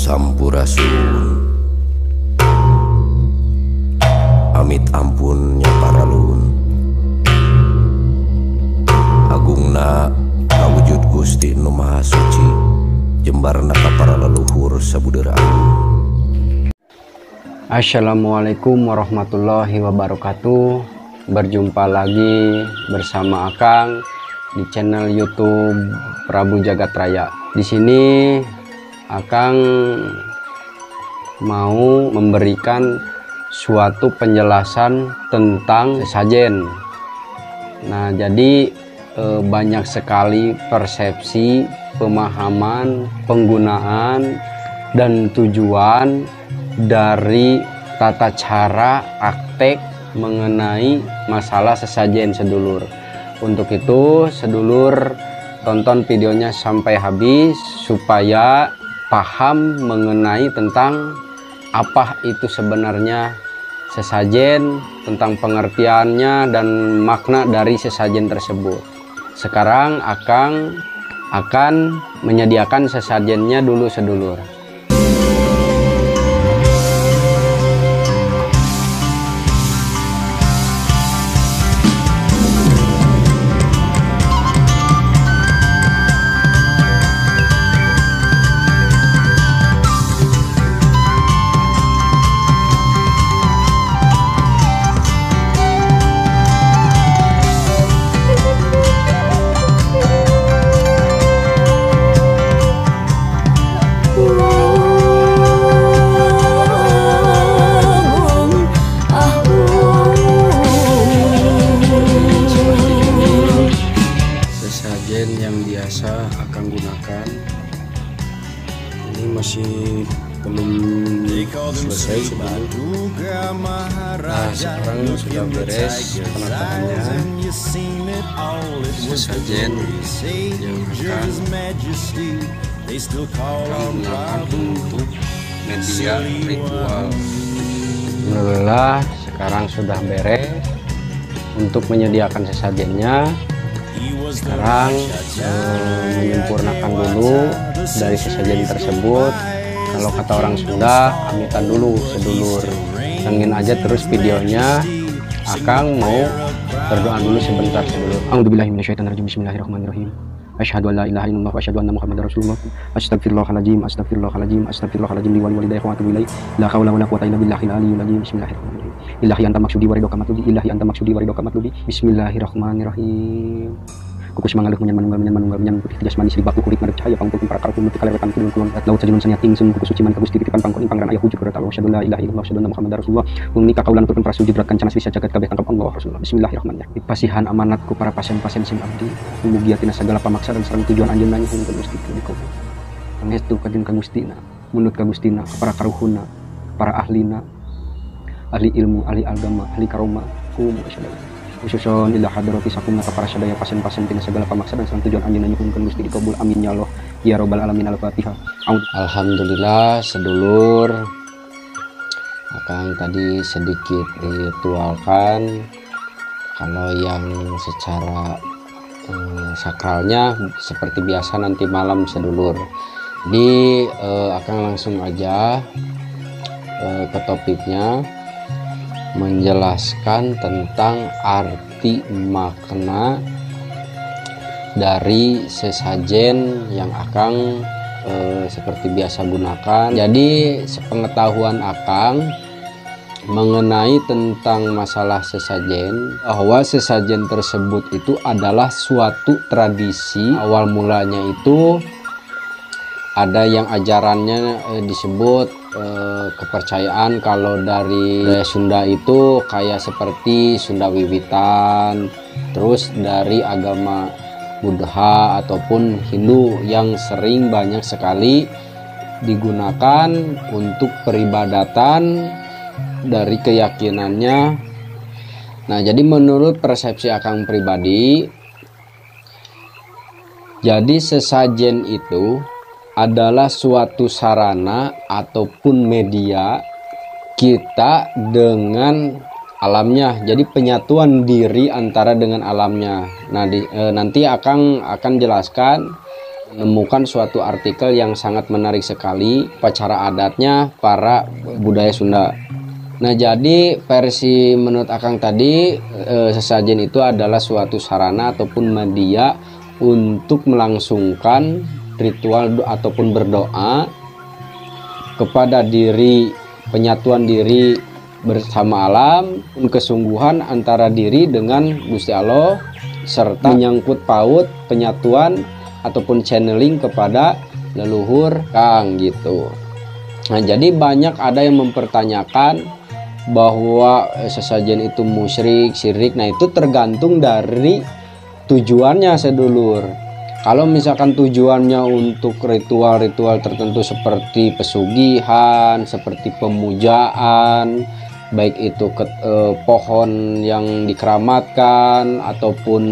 Sampurasun amit ampunnya para lun agungna kawujud Gusti Nu Maha Suci jembarna ka para leluhur sabudeur agung. Assalamualaikum warahmatullahi wabarakatuh. Berjumpa lagi bersama Akang di channel YouTube Prabu Jagat Raya. Di sini Akang mau memberikan suatu penjelasan tentang sesajen. Nah, jadi banyak sekali persepsi, pemahaman, penggunaan, dan tujuan dari tata cara praktek mengenai masalah sesajen sedulur. Untuk itu, sedulur tonton videonya sampai habis supaya paham mengenai tentang apa itu sebenarnya sesajen, tentang pengertiannya dan makna dari sesajen tersebut. Sekarang Akang akan menyediakan sesajennya dulu sedulur. Yang biasa akan gunakan ini masih belum selesai sebenarnya. Nah, sekarang sudah beres penataannya. Sesajen yang akan gunakan untuk media ritual. Alhamdulillah sekarang sudah beres untuk menyediakan sesajennya. Sekarang menyempurnakan dulu dari sesajen tersebut. Kalau kata orang Sunda, amitan dulu sedulur. Tengin aja terus videonya. Akang mau berdoa dulu sebentar sedulur. A'udzubillahi minasyaitonirrajim. Bismillahirrahmanirrahim. Asyhadu an la ilaha illallah wa asyhadu anna muhammadar rasulullah. Astaghfirullahaladzim, astaghfirullahaladzim, astaghfirullahaladzim li walidayya wa atubu ilaih. La haula wala quwwata illa billahil aliyyil azim. Bismillahirrahmanirrahim. Ilahi anta maksudi wa ridhoka matludi. Ilahi anta maksudi wa ridhoka matludi. Bismillahirrahmanirrahim. Kukus mangaluk menyan putih tigas manis ribaku kulit ngadep cahaya pangkul para kalku muti kalerekan kudun kulon laut sajunun sania tingsun kukus suci man kagus titipan pangkul pangran ayah hujur berata Allah syadu la ilaha illallah syadu anna muhammadar rasulullah mengnika kaulan turun para sujud beratkan canas bisa jagat kabeh tangkap Allah rasulullah. Bismillahirrahmanirrahim. Pasihan amanatku para pasien-pasien sim abdi mugiatina segala pamaksa dan sareng tujuan anjeun nanya hum Gusti diko pangestu kadin ka Gustina munut ka Gustina para karuhuna para ahlina ahli ilmu ahli agama ahli karoma kum masyaallah khususon ila hadrati sakum naka para sadaya pasien-pasien tina segala pamaksa dan sareng tujuan anjeunna nyuhunkeun Gusti dikabul amin ya Allah ya rabbal alamin. Al-Fatihah. Alhamdulillah sedulur, Akang tadi sedikit ritualkan. Kalau yang secara sakralnya seperti biasa nanti malam sedulur. Jadi Akang langsung aja ke topiknya, menjelaskan tentang arti makna dari sesajen yang Akang seperti biasa gunakan. Jadi sepengetahuan Akang mengenai tentang masalah sesajen, bahwa sesajen tersebut itu adalah suatu tradisi. Awal mulanya itu ada yang ajarannya disebut kepercayaan. Kalau dari budaya Sunda itu kayak seperti Sunda Wiwitan, terus dari agama Buddha ataupun Hindu yang sering banyak sekali digunakan untuk peribadatan dari keyakinannya. Nah, jadi menurut persepsi Akang pribadi, jadi sesajen itu adalah suatu sarana ataupun media kita dengan alamnya. Jadi penyatuan diri antara dengan alamnya. Nah, nanti akan jelaskan menemukan suatu artikel yang sangat menarik sekali, upacara adatnya para budaya Sunda. Nah, jadi versi menurut Akang tadi, sesajen itu adalah suatu sarana ataupun media untuk melangsungkan ritual ataupun berdoa kepada diri, penyatuan diri bersama alam, kesungguhan antara diri dengan Gusti Allah, serta menyangkut paut penyatuan ataupun channeling kepada leluhur Kang gitu. Nah, jadi banyak ada yang mempertanyakan bahwa sesajen itu musyrik, syirik. Nah, itu tergantung dari tujuannya sedulur. Kalau misalkan tujuannya untuk ritual-ritual tertentu seperti pesugihan, seperti pemujaan, baik itu pohon yang dikeramatkan ataupun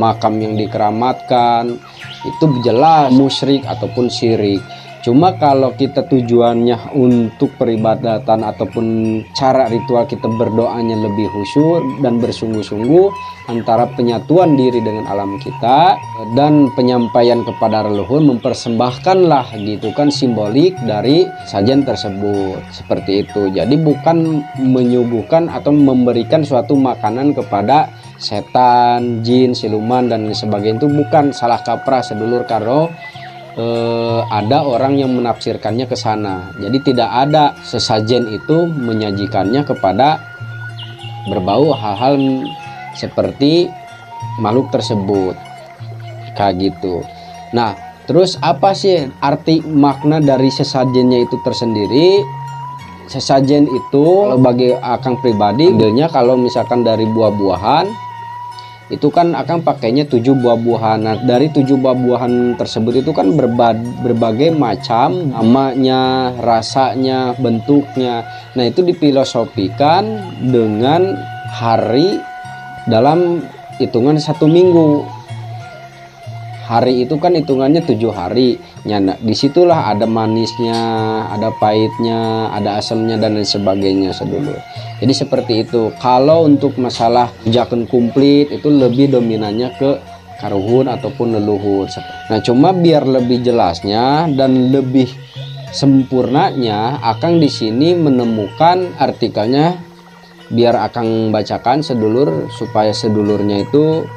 makam yang dikeramatkan, itu jelas musyrik ataupun syirik. Cuma kalau kita tujuannya untuk peribadatan ataupun cara ritual kita berdoanya lebih khusyuk dan bersungguh-sungguh antara penyatuan diri dengan alam kita dan penyampaian kepada leluhur, mempersembahkanlah gitu kan simbolik dari sajian tersebut, seperti itu. Jadi bukan menyuguhkan atau memberikan suatu makanan kepada setan, jin, siluman dan sebagainya, itu bukan, salah kaprah sedulur. Karo ada orang yang menafsirkannya ke sana. Jadi tidak ada sesajen itu menyajikannya kepada berbau hal-hal seperti makhluk tersebut, kayak gitu. Nah, terus apa sih arti makna dari sesajennya itu tersendiri? Sesajen itu bagi Akang pribadi, ambilnya kalau misalkan dari buah-buahan, itu kan Akang pakainya 7 buah-buahan. Nah, dari 7 buah-buahan tersebut itu kan berbagai macam namanya, rasanya, bentuknya. Nah, itu difilosofikan dengan hari dalam hitungan 1 minggu. Hari itu kan hitungannya 7 hari. Nah, disitulah ada manisnya, ada pahitnya, ada asamnya dan lain sebagainya sedulur. Jadi seperti itu. Kalau untuk masalah jaken kumplit itu lebih dominannya ke karuhun ataupun leluhur. Nah, cuma biar lebih jelasnya dan lebih sempurnanya, Akang di sini menemukan artikelnya, biar Akang bacakan sedulur supaya sedulurnya itu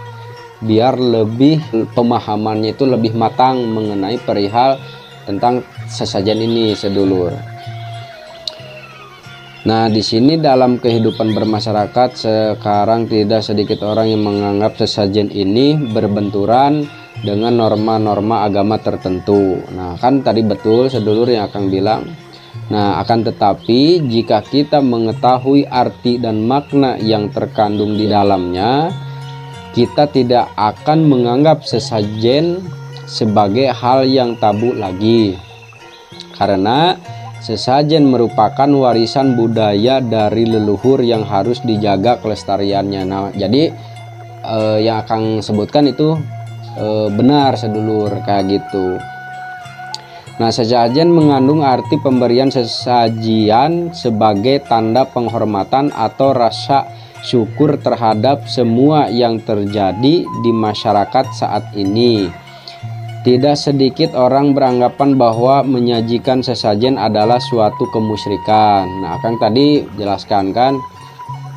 biar lebih pemahamannya itu lebih matang mengenai perihal tentang sesajen ini sedulur. Nah, di sini dalam kehidupan bermasyarakat sekarang tidak sedikit orang yang menganggap sesajen ini berbenturan dengan norma-norma agama tertentu. Nah, kan tadi betul sedulur yang Akang bilang. Nah, akan tetapi jika kita mengetahui arti dan makna yang terkandung di dalamnya, kita tidak akan menganggap sesajen sebagai hal yang tabu lagi, karena sesajen merupakan warisan budaya dari leluhur yang harus dijaga kelestariannya. Nah, jadi yang Akang sebutkan itu benar sedulur, kayak gitu. Nah, sesajen mengandung arti pemberian sesajian sebagai tanda penghormatan atau rasa syukur terhadap semua yang terjadi di masyarakat saat ini. Tidak sedikit orang beranggapan bahwa menyajikan sesajen adalah suatu kemusyrikan. Nah, Akang tadi jelaskan kan,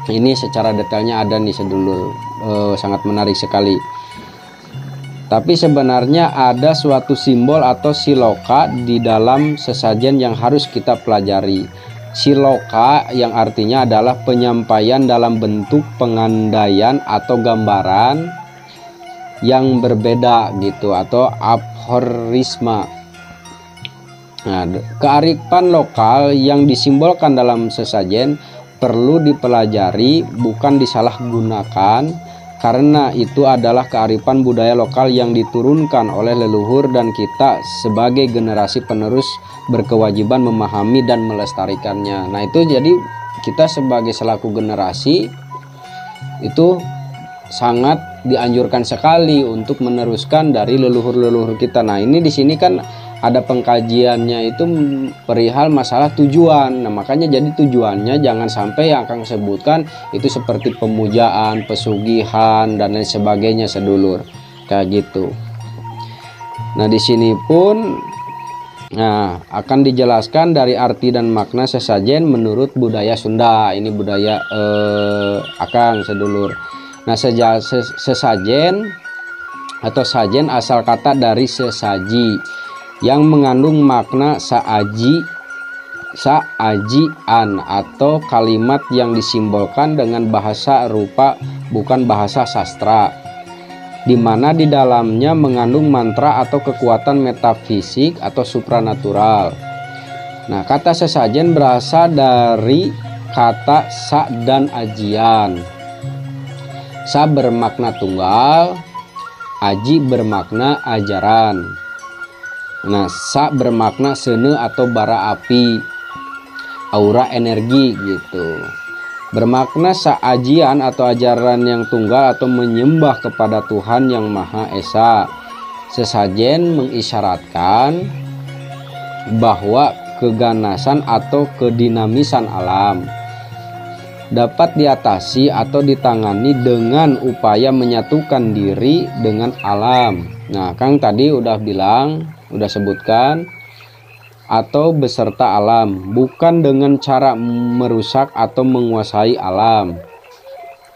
ini secara detailnya ada nih sedulur, sangat menarik sekali. Tapi sebenarnya ada suatu simbol atau siloka di dalam sesajen yang harus kita pelajari. Siloka yang artinya adalah penyampaian dalam bentuk pengandaian atau gambaran yang berbeda gitu, atau aphorisma. Nah, kearifan lokal yang disimbolkan dalam sesajen perlu dipelajari, bukan disalahgunakan, karena itu adalah kearifan budaya lokal yang diturunkan oleh leluhur dan kita sebagai generasi penerus berkewajiban memahami dan melestarikannya. Nah, itu jadi kita sebagai selaku generasi itu sangat dianjurkan sekali untuk meneruskan dari leluhur-leluhur kita. Nah, ini di sini kan ada pengkajiannya itu perihal masalah tujuan. Nah, makanya jadi tujuannya jangan sampai yang akan sebutkan itu seperti pemujaan, pesugihan dan lain sebagainya sedulur, kayak gitu. Nah, di sini pun akan dijelaskan dari arti dan makna sesajen menurut budaya Sunda. Ini budaya Akang sedulur. Nah, sesajen atau sajen asal kata dari sesaji yang mengandung makna saajian atau kalimat yang disimbolkan dengan bahasa rupa bukan bahasa sastra, di mana di dalamnya mengandung mantra atau kekuatan metafisik atau supranatural. Nah, kata sesajen berasal dari kata sa dan ajian. Sa bermakna tunggal, aji bermakna ajaran. Nah, sa bermakna sene atau bara api, aura energi gitu. Bermakna saajian atau ajaran yang tunggal atau menyembah kepada Tuhan yang Maha Esa. Sesajen mengisyaratkan bahwa keganasan atau kedinamisan alam dapat diatasi atau ditangani dengan upaya menyatukan diri dengan alam. Nah, Kang tadi udah sebutkan atau beserta alam, bukan dengan cara merusak atau menguasai alam.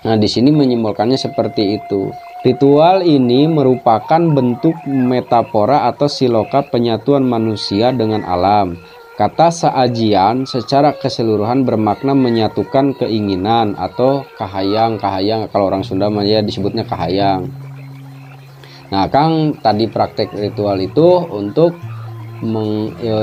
Nah, di sini menyimbolkannya seperti itu. Ritual ini merupakan bentuk metafora atau siloka penyatuan manusia dengan alam. Kata saajian secara keseluruhan bermakna menyatukan keinginan atau kahayang kalau orang Sunda disebutnya kahayang. Nah, Kang tadi praktek ritual itu untuk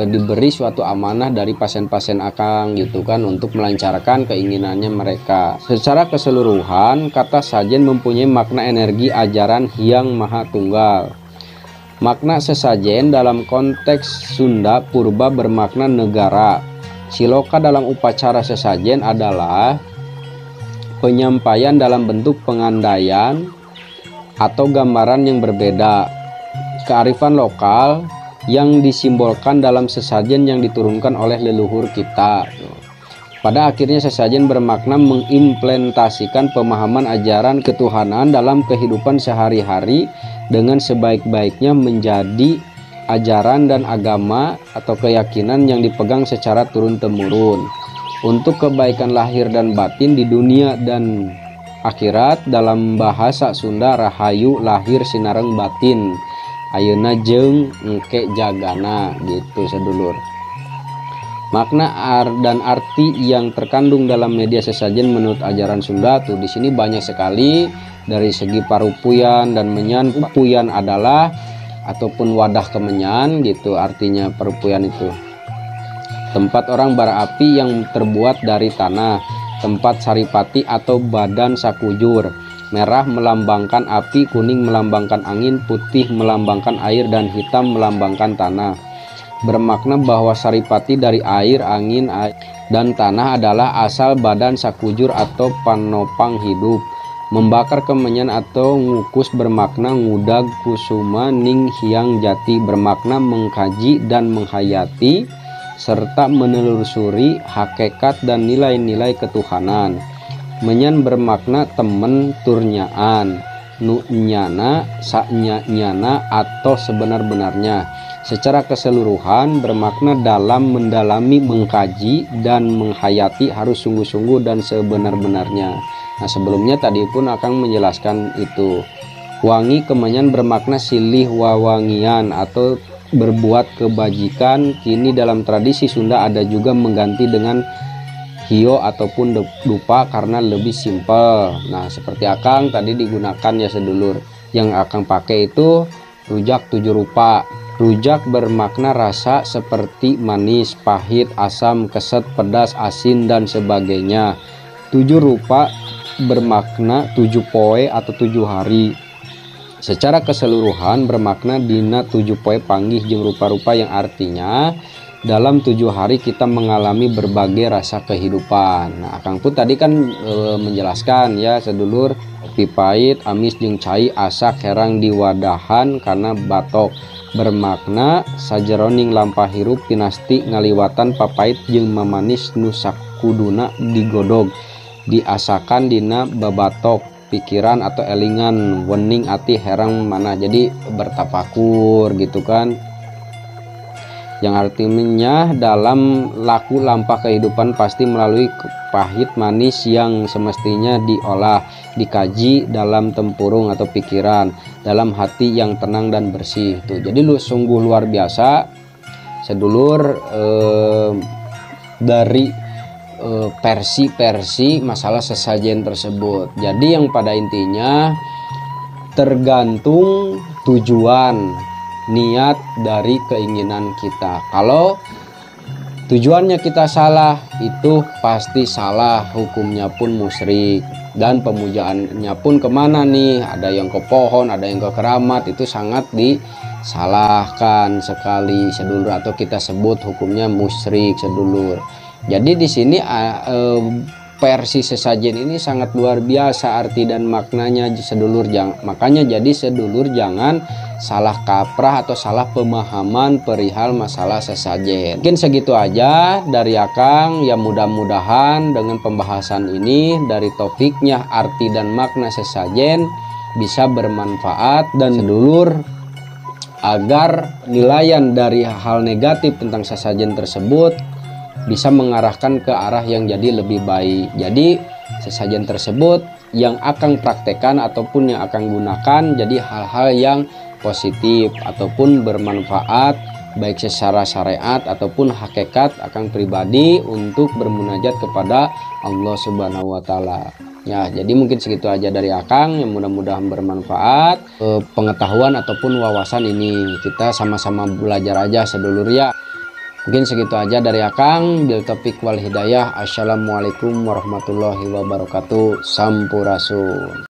diberi suatu amanah dari pasien-pasien Akang gitu kan, untuk melancarkan keinginannya mereka. Secara keseluruhan kata sajen mempunyai makna energi ajaran Hyang Maha Tunggal. Makna sesajen dalam konteks Sunda purba bermakna negara. Siloka dalam upacara sesajen adalah penyampaian dalam bentuk pengandaian atau gambaran yang berbeda, kearifan lokal yang disimbolkan dalam sesajen yang diturunkan oleh leluhur kita. Pada akhirnya sesajen bermakna mengimplementasikan pemahaman ajaran ketuhanan dalam kehidupan sehari-hari dengan sebaik-baiknya menjadi ajaran dan agama atau keyakinan yang dipegang secara turun-temurun untuk kebaikan lahir dan batin di dunia dan akhirat. Dalam bahasa Sunda rahayu lahir sinareng batin, ayeuna jeung engke jagana gitu sedulur. Makna dan arti yang terkandung dalam media sesajen menurut ajaran Sunda tuh di sini banyak sekali. Dari segi parupuyan dan menyan, parupuyan adalah ataupun wadah kemenyan gitu, artinya parupuyan itu tempat orang bara api yang terbuat dari tanah, tempat saripati atau badan sakujur. Merah melambangkan api, kuning melambangkan angin, putih melambangkan air, dan hitam melambangkan tanah. Bermakna bahwa saripati dari air, angin, dan tanah adalah asal badan sakujur atau panopang hidup. Membakar kemenyan atau ngukus bermakna ngudag kusuma ning hyang jati, bermakna mengkaji dan menghayati serta menelusuri hakikat dan nilai-nilai ketuhanan. Menyan bermakna temen turnyaan, nu'nyana, sa'nyana atau sebenar-benarnya. Secara keseluruhan bermakna dalam mendalami, mengkaji, dan menghayati harus sungguh-sungguh dan sebenar-benarnya. Nah, sebelumnya tadi pun akan menjelaskan itu. Wangi kemenyan bermakna silih wawangian atau berbuat kebajikan. Kini dalam tradisi Sunda ada juga mengganti dengan hio ataupun dupa karena lebih simpel. Nah, seperti Akang tadi digunakan ya sedulur. Yang Akang pakai itu rujak 7 rupa. Rujak bermakna rasa seperti manis, pahit, asam, keset, pedas, asin, dan sebagainya. 7 rupa bermakna 7 poe atau 7 hari. Secara keseluruhan bermakna dina 7 poe panggih jeung rupa-rupa yang artinya dalam 7 hari kita mengalami berbagai rasa kehidupan. Nah, Akang pun tadi kan menjelaskan ya sedulur, kopi pahit, amis jeung cai, asak herang diwadahan karena batok. Bermakna sajeroning lampah hirup pinasti ngaliwatan papait jeung mamanis nu sakuduna digodog diasakan dina babatok pikiran atau elingan wening ati herang mana, jadi bertafakur gitu kan, yang artinya dalam laku lampah kehidupan pasti melalui pahit manis yang semestinya diolah, dikaji dalam tempurung atau pikiran, dalam hati yang tenang dan bersih. Tuh, jadi lu sungguh luar biasa sedulur dari versi-versi masalah sesajen tersebut. Jadi yang pada intinya tergantung tujuan niat dari keinginan kita. Kalau tujuannya kita salah, itu pasti salah, hukumnya pun musyrik, dan pemujaannya pun kemana nih, ada yang ke pohon, ada yang ke keramat, itu sangat disalahkan sekali sedulur, atau kita sebut hukumnya musyrik sedulur. Jadi di sini versi sesajen ini sangat luar biasa arti dan maknanya sedulur, makanya jadi sedulur jangan salah kaprah atau salah pemahaman perihal masalah sesajen. Mungkin segitu aja dari Akang ya, mudah-mudahan dengan pembahasan ini dari topiknya arti dan makna sesajen bisa bermanfaat dan sedulur agar nilaian dari hal negatif tentang sesajen tersebut bisa mengarahkan ke arah yang jadi lebih baik. Jadi sesajen tersebut yang akan praktekkan ataupun yang akan gunakan jadi hal-hal yang positif ataupun bermanfaat baik secara syariat ataupun hakikat akan pribadi untuk bermunajat kepada Allah Subhanahu wa taala. Ya, jadi mungkin segitu aja dari Akang, yang mudah-mudahan bermanfaat pengetahuan ataupun wawasan ini. Kita sama-sama belajar aja sedulur ya. Mungkin segitu aja dari Akang. Bil taufiq wal hidayah. Assalamualaikum warahmatullahi wabarakatuh. Sampurasun.